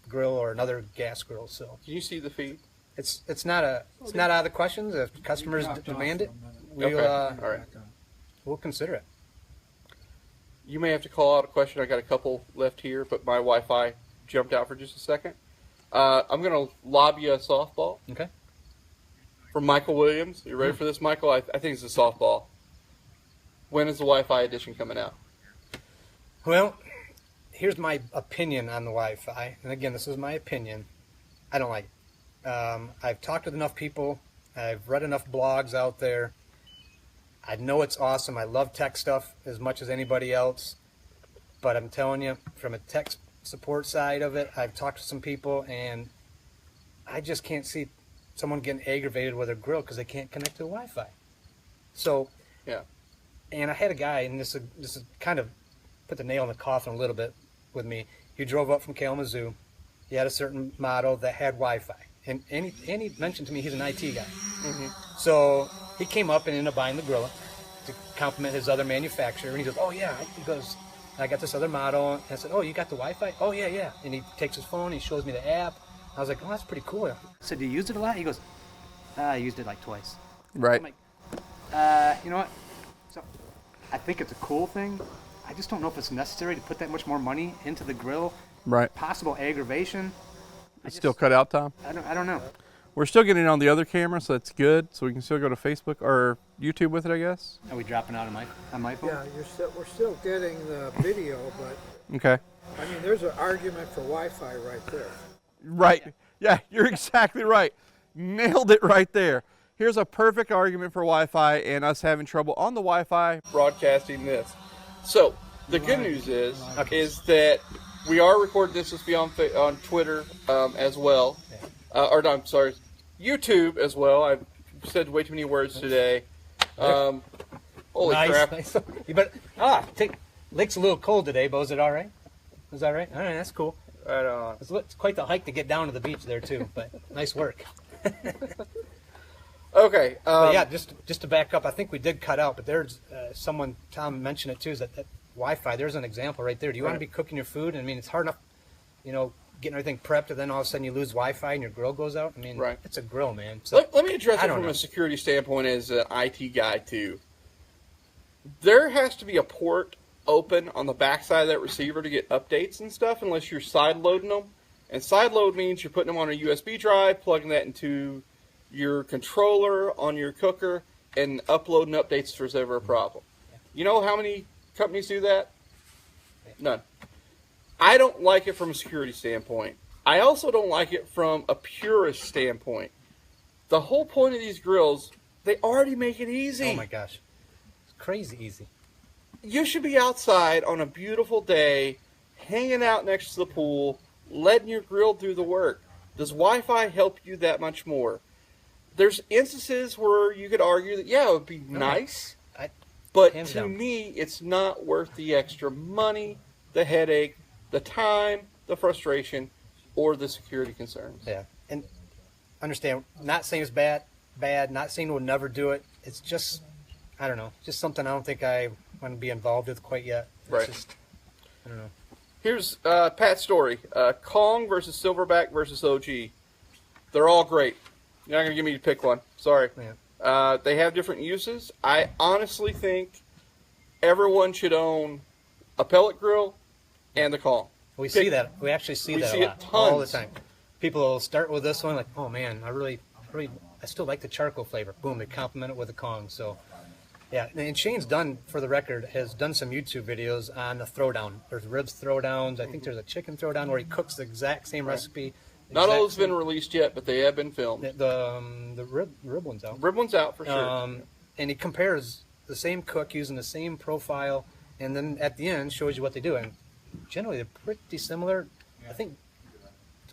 grill or another gas grill. So. Can you see the feed? it's not out of the questions. If customers demand it, Okay. All right. we'll consider it. You may have to call out a question. I got a couple left here, but my Wi-Fi jumped out for just a second. I'm going to lob you a softball Okay. from Michael Williams. You ready for this, Michael? I think it's a softball. When is the Wi-Fi edition coming out? Well, here's my opinion on the Wi-Fi, and again, this is my opinion. I don't like it. I've talked with enough people. I've read enough blogs out there. I know it's awesome. I love tech stuff as much as anybody else. But I'm telling you, from a tech support side of it, I've talked to some people, and I just can't see someone getting aggravated with their grill because they can't connect to the Wi-Fi. So, Yeah. and I had a guy, and this is kind of put the nail in the coffin a little bit with me. He drove up from Kalamazoo. He had a certain model that had Wi-Fi. And he mentioned to me he's an IT guy. So he came up and ended up buying the Grilla to compliment his other manufacturer. And he goes, oh, yeah. He goes, I got this other model. And I said, oh, you got the Wi-Fi? Oh, yeah, yeah. And he takes his phone. He shows me the app. I was like, oh, that's pretty cool. I said, do you use it a lot? He goes, I used it like twice. Right. I'm like, you know what? So I think it's a cool thing. I just don't know if it's necessary to put that much more money into the grill. Right. Possible aggravation. It's still cut out, Tom? I don't know. We're still getting it on the other camera, so that's good. So we can still go to Facebook or YouTube with it, I guess. Are we dropping out on my phone? Yeah, we're still getting the video, but Okay. I mean, there's an argument for Wi-Fi right there. Right. Yeah, you're exactly right. Nailed it right there. Here's a perfect argument for Wi-Fi and us having trouble on the Wi-Fi broadcasting this. So the good news is that we are recording this. This will be on Twitter as well. Or no, I'm sorry, YouTube as well. I've said way too many words today. Holy crap! Nice. You better Lake's a little cold today, but was it all right? Was that right? All right, that's cool. Right on. It's quite the hike to get down to the beach there too, but nice work. Okay. But yeah, just to back up, I think we did cut out, but there's someone, Tom mentioned it too, is that Wi-Fi. There's an example right there. Do you want to be cooking your food? I mean, it's hard enough, getting everything prepped, and then all of a sudden you lose Wi-Fi and your grill goes out. I mean, it's a grill, man. So let me address it from a security standpoint as an IT guy too. There has to be a port open on the backside of that receiver to get updates and stuff, unless you're side loading them. And side load means you're putting them on a USB drive, plugging that into your controller on your cooker, and uploading updates if there's ever a problem. You know how many companies do that? None. I don't like it from a security standpoint. I also don't like it from a purist standpoint. The whole point of these grills, they already make it easy. Oh my gosh. It's crazy easy. You should be outside on a beautiful day, hanging out next to the pool, letting your grill do the work. Does Wi-Fi help you that much more? There's instances where you could argue that, yeah, it would be nice, but to me, it's not worth the extra money, the headache, the time, the frustration, or the security concerns. Yeah, and understand, not saying it's bad, not saying we'll never do it. It's just, I don't know, just something I don't think I want to be involved with quite yet. It's right. Just, I don't know. Here's Pat's story. Kong versus Silverback versus OG. They're all great. You're not going to give me to pick one. Sorry. Yeah. They have different uses. I honestly think everyone should own a pellet grill and the Kong. We see that. We actually see that a lot. All the time. People will start with this one like, oh man, I still like the charcoal flavor. Boom, they compliment it with a Kong. So, yeah. And Shane's for the record, has done some YouTube videos on the throwdown. There's ribs throwdowns. I think there's a chicken throwdown where he cooks the exact same recipe. Not all has been released yet, but they have been filmed. The rib one's out. Rib one's out for sure. And he compares the same cook using the same profile, and then at the end shows you what they do. And generally they're pretty similar. I think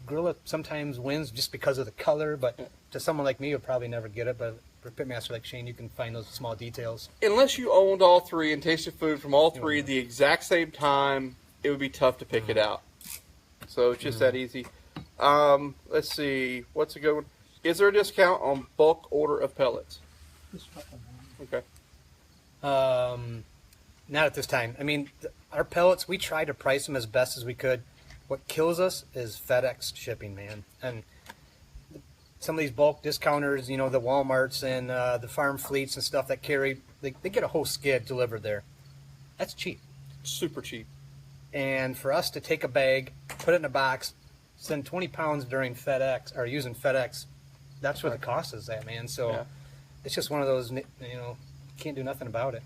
Grilla sometimes wins just because of the color, but to someone like me, you'll probably never get it. But for a pitmaster like Shane, you can find those small details. Unless you owned all three and tasted food from all three at the exact same time, it would be tough to pick it out. So it's just that easy. Let's see. What's a good one? Is there a discount on bulk order of pellets? Okay. Not at this time. I mean, our pellets, we try to price them as best as we could. What kills us is FedEx shipping, man. And some of these bulk discounters, you know, the Walmarts and the farm fleets and stuff that carry, they get a whole skid delivered there. That's cheap. Super cheap. And for us to take a bag, put it in a box, send 20 pounds during FedEx or using FedEx, that's where the cost is at, man. So Yeah. it's just one of those, you know, can't do nothing about it.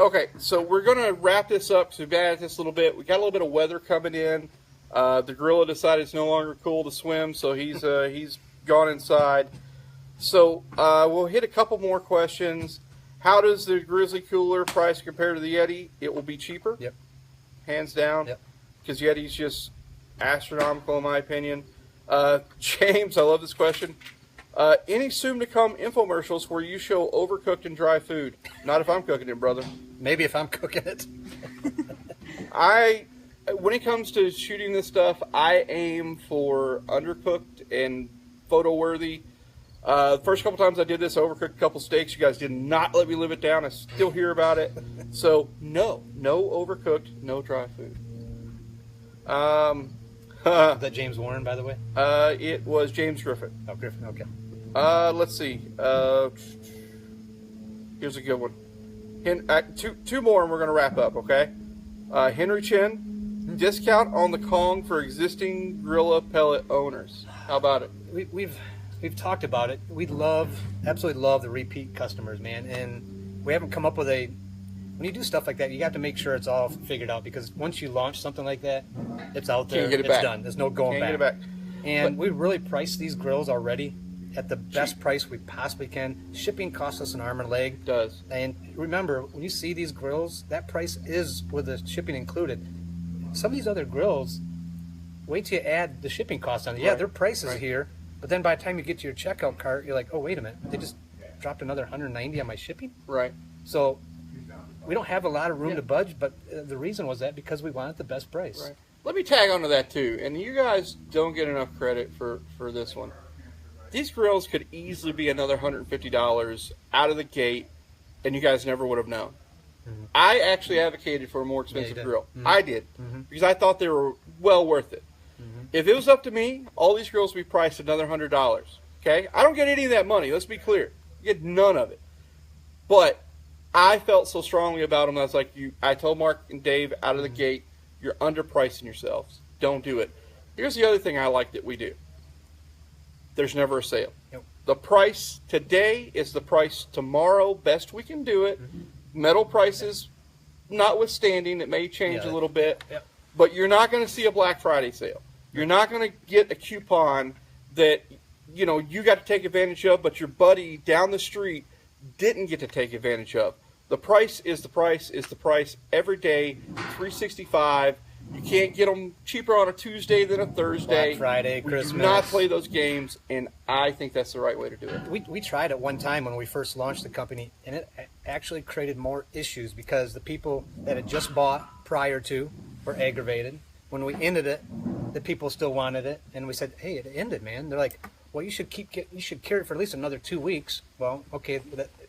Okay, so we're going to wrap this up because we've been at this a little bit. We got a little bit of weather coming in. The gorilla decided it's no longer cool to swim, so he's gone inside. So we'll hit a couple more questions. How does the Grizzly cooler price compare to the Yeti? It will be cheaper. Yep. Hands down. Yep. Because Yeti's just astronomical in my opinion. James, I love this question. Any soon-to-come infomercials where you show overcooked and dry food? Not if I'm cooking it, brother. Maybe if I'm cooking it. When it comes to shooting this stuff, I aim for undercooked and photo-worthy. The first couple times I did this, I overcooked a couple steaks. You guys did not let me live it down. I still hear about it. So, no overcooked, no dry food. Is that James Warren, by the way? It was James Griffin. Oh, Griffin, okay. Let's see. Here's a good one. Two more and we're going to wrap up, okay? Henry Chen, discount on the Kong for existing Grilla pellet owners. How about it? We've talked about it. We absolutely love the repeat customers, man. And we haven't come up with when you do stuff like that, you got to make sure it's all figured out, because once you launch something like that, it's out there. Can't get it it's back. done. There's no going Can't back. get it back. And we really priced these grills already at the best price we possibly can. Shipping costs us an arm and a leg. It does. And remember, when you see these grills, that price is with the shipping included. Some of these other grills, wait till you add the shipping costs on it. Yeah, Right. their price is Right. here, but then by the time you get to your checkout cart, you're like, oh, wait a minute, they just dropped another $190 on my shipping? Right. So we don't have a lot of room to budge, but the reason was that because we wanted the best price. Right. Let me tag onto that too, and you guys don't get enough credit for this one. These grills could easily be another $150 out of the gate, and you guys never would have known. Mm-hmm. I actually advocated for a more expensive did. grill. Mm-hmm. I did, Mm-hmm. because I thought they were well worth it. Mm-hmm. If it was up to me, all these grills would be priced another $100. Okay, I don't get any of that money. Let's be clear, you get none of it. But I felt so strongly about them. I was like, I told Mark and Dave out of the gate, you're underpricing yourselves. Don't do it. Here's the other thing I like that we do. There's never a sale. Yep. The price today is the price tomorrow. Best we can do it. Metal prices, notwithstanding, it may change a little bit. Yep. But you're not going to see a Black Friday sale. You're not going to get a coupon that you got to take advantage of, but your buddy down the street didn't get to take advantage of. The price is the price is the price every day, 365. You can't get them cheaper on a Tuesday than a Thursday. Black Friday, We Christmas. do not play those games, and I think that's the right way to do it. We tried it one time when we first launched the company, and it actually created more issues because the people that had just bought prior to were aggravated. When we ended it, the people still wanted it, and we said, "Hey, it ended, man." They're like, "Well, you should carry it for at least another 2 weeks." Well, okay,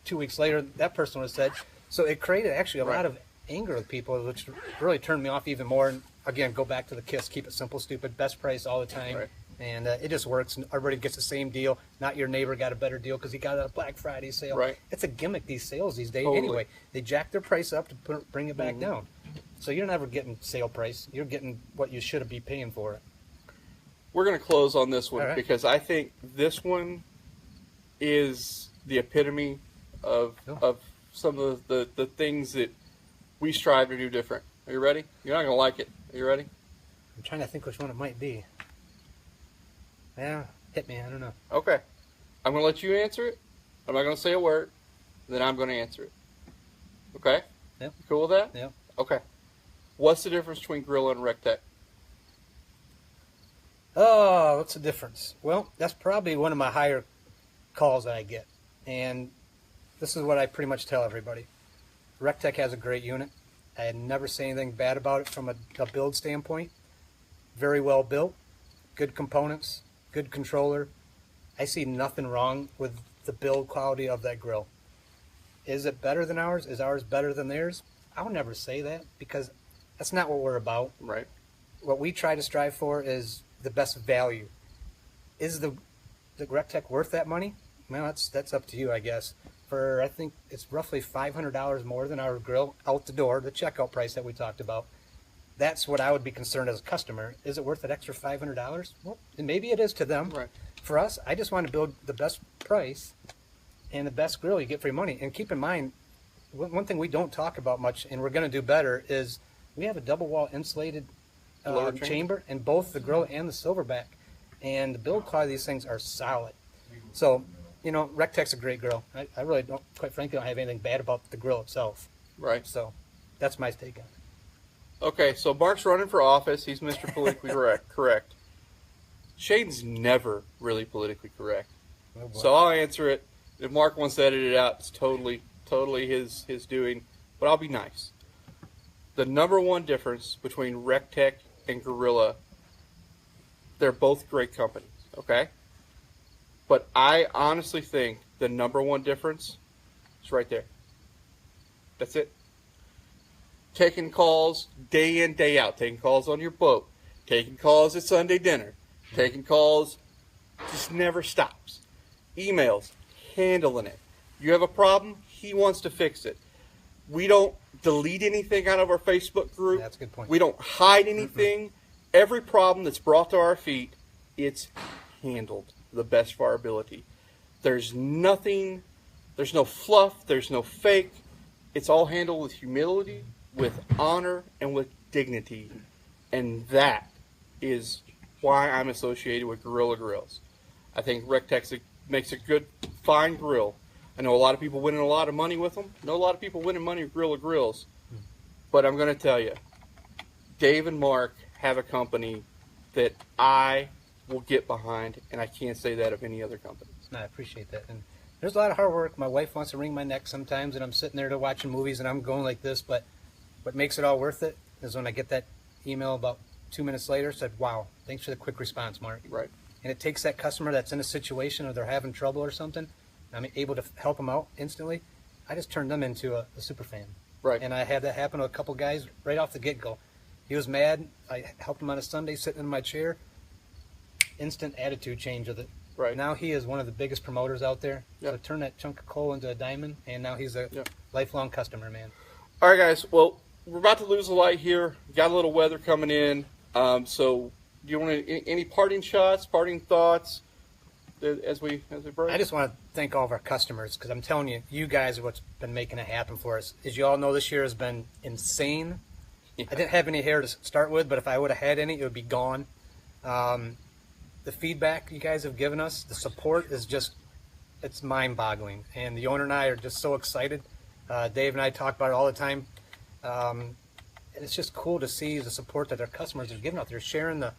2 weeks later, that person would have said. So it created actually a lot of anger with people, which really turned me off even more. And again, go back to the KISS, keep it simple, stupid, best price all the time. Right. And it just works. And everybody gets the same deal. Not your neighbor got a better deal because he got a Black Friday sale. Right. It's a gimmick, these sales these days. Totally. Anyway, they jack their price up to bring it back down. So you're never getting sale price. You're getting what you should be paying for it. We're going to close on this one All right. because I think this one is the epitome of some of the things that we strive to do different. Are you ready? You're not going to like it. Are you ready? I'm trying to think which one it might be. Yeah, hit me. I don't know. Okay. I'm going to let you answer it. I'm not going to say a word. Then I'm going to answer it. Okay? Yep. You cool with that? Yep. Okay. What's the difference between Grilla and RecTech? Oh, what's the difference? Well, that's probably one of my higher calls that I get. And this is what I pretty much tell everybody. RecTech has a great unit. I never say anything bad about it from a build standpoint. Very well built, good components, good controller. I see nothing wrong with the build quality of that grill. Is it better than ours? Is ours better than theirs? I would never say that because that's not what we're about. Right. What we try to strive for is the best value. Is the RecTech worth that money? Well, that's up to you, I guess. For I think it's roughly $500 more than our grill out the door, the checkout price that we talked about. That's what I would be concerned as a customer. Is it worth that extra $500? Well, maybe it is to them. Right. For us, I just want to build the best price and the best grill you get for your money. And keep in mind, one thing we don't talk about much, and we're going to do better, is we have a double wall insulated chamber in both the grill and the silverback. And the build quality of these things are solid. So, you know, RecTech's a great grill. I really don't, quite frankly, don't have anything bad about the grill itself. Right. So that's my take on it. Okay, so Mark's running for office. He's Mr. Politically Correct. Shaden's never really politically correct. Oh, boy. So I'll answer it. If Mark wants to edit it out, it's totally his doing. But I'll be nice. The number one difference between RecTech and Grilla, they're both great companies, okay? But I honestly think the number one difference is right there. That's it. Taking calls day in, day out. Taking calls on your boat. Taking calls at Sunday dinner. Taking calls just never stops. Emails, handling it. You have a problem, he wants to fix it. We don't delete anything out of our Facebook group. That's a good point. We don't hide anything. Every problem that's brought to our feet, it's handled to the best of our ability. There's nothing, there's no fluff, there's no fake. It's all handled with humility, with honor, and with dignity. And that is why I'm associated with Grilla Grills. I think RecTech makes a good, fine grill. I know a lot of people winning a lot of money with them. I know a lot of people winning money with Grilla Grills. But I'm going to tell you, Dave and Mark have a company that I will get behind, and I can't say that of any other company. No, I appreciate that. And there's a lot of hard work. My wife wants to wring my neck sometimes, and I'm sitting there to watching movies, and I'm going like this. But what makes it all worth it is when I get that email about 2 minutes later, said, wow, thanks for the quick response, Mark. Right. And it takes that customer that's in a situation or they're having trouble or something, and I'm able to help them out instantly. I just turned them into a super fan. Right. And I had that happen to a couple guys right off the get-go. He was mad. I helped him on a Sunday sitting in my chair. Instant attitude change with it. Right. Now he is one of the biggest promoters out there. Yep. So turn that chunk of coal into a diamond, and now he's a lifelong customer, man. All right, guys. Well, we're about to lose the light here. Got a little weather coming in. So do you want any parting shots, parting thoughts as we break? I just want to thank all of our customers, because I'm telling you, you guys are what's been making it happen for us. As you all know, this year has been insane. Yeah. I didn't have any hair to start with, but if I would have had any, it would be gone. The feedback you guys have given us, the support is just, it's mind-boggling. And the owner and I are just so excited. Dave and I talk about it all the time. And it's just cool to see the support that our customers are giving out there, sharing the,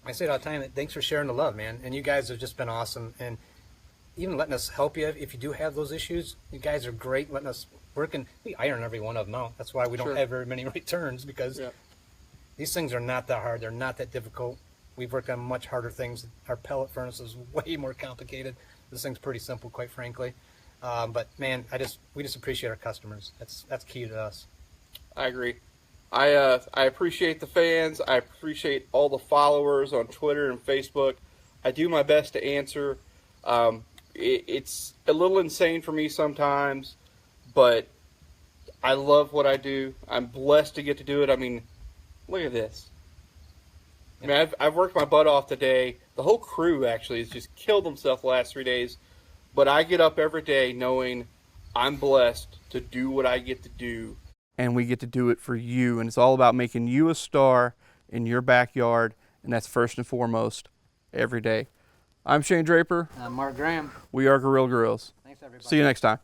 I say it all the time, thanks for sharing the love, man. And you guys have just been awesome. And even letting us help you if you do have those issues. You guys are great letting us work, and we iron every one of them out. That's why we don't have very many returns, because these things are not that hard. They're not that difficult. We've worked on much harder things. Our pellet furnace is way more complicated. This thing's pretty simple, quite frankly. But man, we just appreciate our customers. That's key to us. I agree. I appreciate the fans. I appreciate all the followers on Twitter and Facebook. I do my best to answer. It's a little insane for me sometimes, but I love what I do. I'm blessed to get to do it. I mean, look at this. I mean, I've worked my butt off today. The whole crew actually has just killed themselves the last 3 days. But I get up every day knowing I'm blessed to do what I get to do. And we get to do it for you. And it's all about making you a star in your backyard. And that's first and foremost every day. I'm Shane Draper. I'm Mark Graham. We are Grilla Grills. Thanks, everybody. See you next time.